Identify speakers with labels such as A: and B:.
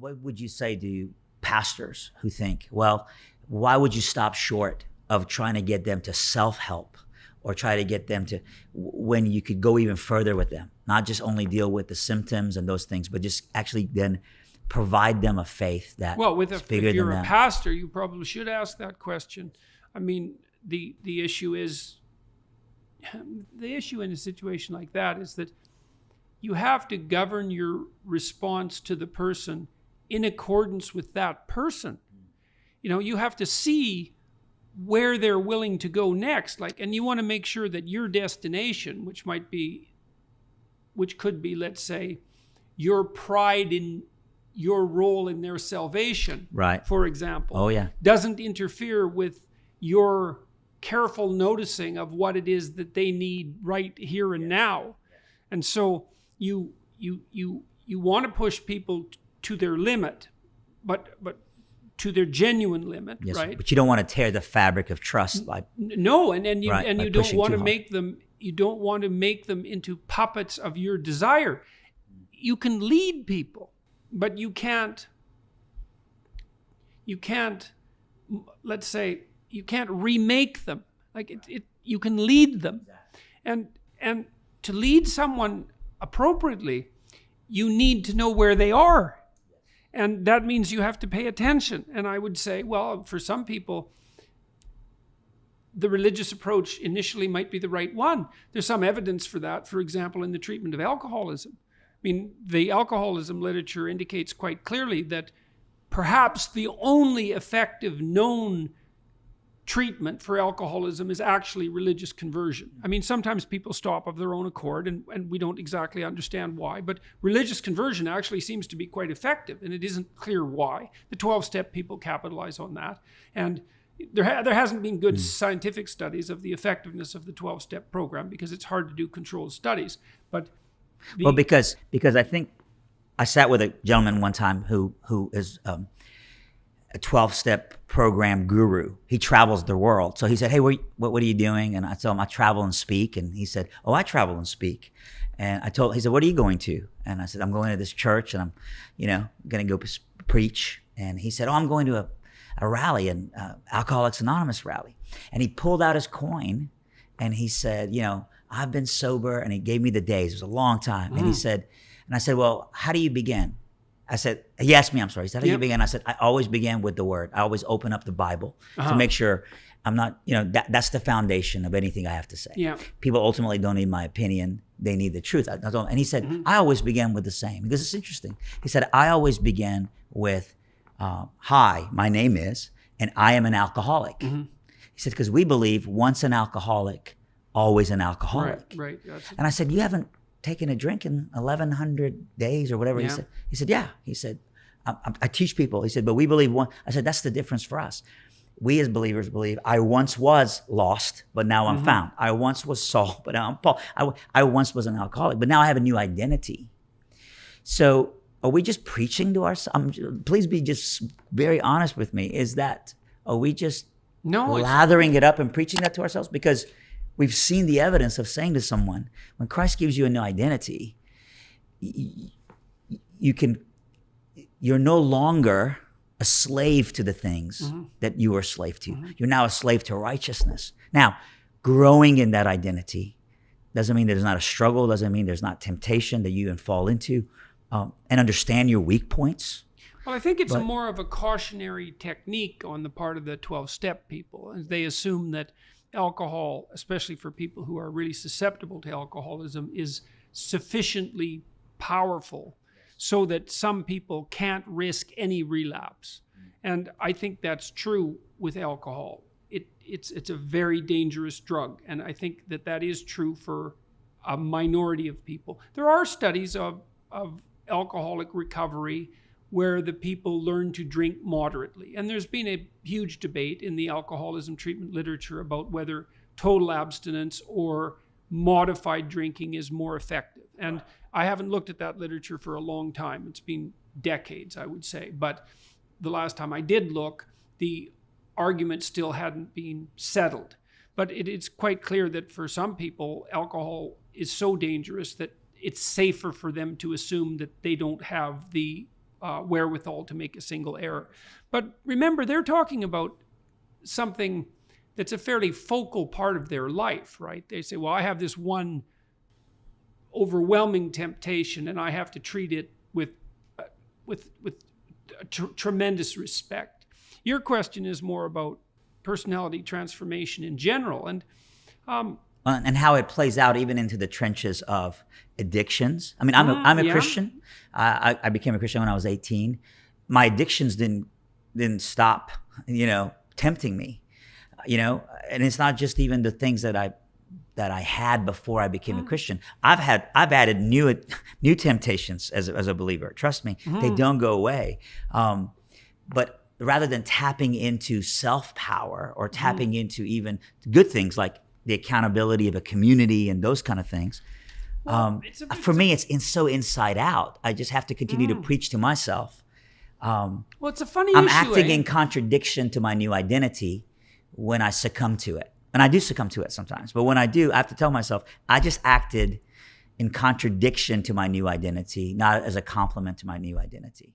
A: what would you say to pastors who think, well, why would you stop short of trying to get them to self-help or try to get them to, when you could go even further with them, not just only deal with the symptoms and those things, but just actually then provide them a faith that is bigger
B: if you're
A: than
B: a
A: them.
B: pastor, you probably should ask that question. I mean, the issue in a situation like that is that you have to govern your response to the person in accordance with that person. You know, you have to see where they're willing to go next. And you want to make sure that your destination, which could be, let's say, your pride in your role in their salvation,
A: right,
B: for example,
A: doesn't
B: interfere with your careful noticing of what it is that they need right here and now. And so you want to push people to their limit, but to their genuine limit,
A: yes,
B: right?
A: But you don't want to tear the fabric of trust by
B: no, and you don't want to
A: make
B: them into puppets of your desire. You can lead people, but you can't, let's say, you can't remake them. You can lead them. And to lead someone appropriately, you need to know where they are. And that means you have to pay attention. And I would say, well, for some people, the religious approach initially might be the right one. There's some evidence for that, for example, in the treatment of alcoholism. I mean, the alcoholism literature indicates quite clearly that perhaps the only effective known treatment for alcoholism is actually religious conversion. I mean, sometimes people stop of their own accord, and we don't exactly understand why, but religious conversion actually seems to be quite effective, and it isn't clear why. The 12-step people capitalize on that, and there hasn't been good scientific studies of the effectiveness of the 12-step program because it's hard to do controlled studies. But
A: because I think I sat with a gentleman one time who is a 12-step program guru. He travels the world. So he said, hey, what are you doing? And I told him, I travel and speak. And he said, oh, I travel and speak. And he said, what are you going to? And I said, I'm going to this church and I'm, going to go preach. And he said, oh, I'm going to a rally, an Alcoholics Anonymous rally. And he pulled out his coin and he said, I've been sober. And he gave me the days. It was a long time. And he said, and I said, well, how do you begin? I said, he asked me, I'm sorry, he said, how do you begin? I said, I always begin with the word. I always open up the Bible to make sure I'm not, that's the foundation of anything I have to say.
B: Yeah.
A: People ultimately don't need my opinion. They need the truth. And he said, I always begin with the same, because it's interesting. He said, I always begin with, hi, my name is, and I am an alcoholic. He said, because we believe once an alcoholic, always an alcoholic.
B: Right.
A: And I said, you haven't taken a drink in 1,100 days or whatever.
B: Yeah.
A: He said, yeah. He said, I teach people. He said, but we believe one. I said, that's the difference for us. We as believers believe I once was lost, but now I'm found. I once was Saul, but now I'm Paul. I once was an alcoholic, but now I have a new identity. So are we just preaching to ourselves? Please be just very honest with me. Are we just lathering it up and preaching that to ourselves? Because we've seen the evidence of saying to someone, when Christ gives you a new identity, you're no longer a slave to the things that you were a slave to. You're now a slave to righteousness. Now, growing in that identity doesn't mean there's not a struggle, doesn't mean there's not temptation that you even fall into, and understand your weak points.
B: Well, I think it's more of a cautionary technique on the part of the 12-step people. They assume that alcohol, especially for people who are really susceptible to alcoholism, is sufficiently powerful so that some people can't risk any relapse. And I think that's true with alcohol. It's a very dangerous drug, and I think that is true for a minority of people. There are studies of alcoholic recovery where the people learn to drink moderately. And there's been a huge debate in the alcoholism treatment literature about whether total abstinence or modified drinking is more effective. And I haven't looked at that literature for a long time. It's been decades, I would say. But the last time I did look, the argument still hadn't been settled. But it's quite clear that for some people, alcohol is so dangerous that it's safer for them to assume that they don't have the wherewithal to make a single error. But remember, they're talking about something that's a fairly focal part of their life, right? They say, well, I have this one overwhelming temptation and I have to treat it with tremendous respect. Your question is more about personality transformation in general, and
A: how it plays out even into the trenches of addictions. I mean, I'm a Christian. I became a Christian when I was 18. My addictions didn't stop, tempting me, and it's not just even the things that I had before I became a Christian. I've added new temptations as a believer. Trust me, they don't go away. But rather than tapping into self-power or tapping into even good things like the accountability of a community and those kind of things, for me, it's so inside out. I just have to continue to preach to myself.
B: Well, it's a funny
A: I'm
B: issue,
A: acting in contradiction to my new identity when I succumb to it. And I do succumb to it sometimes. But when I do, I have to tell myself, I just acted in contradiction to my new identity, not as a compliment to my new identity.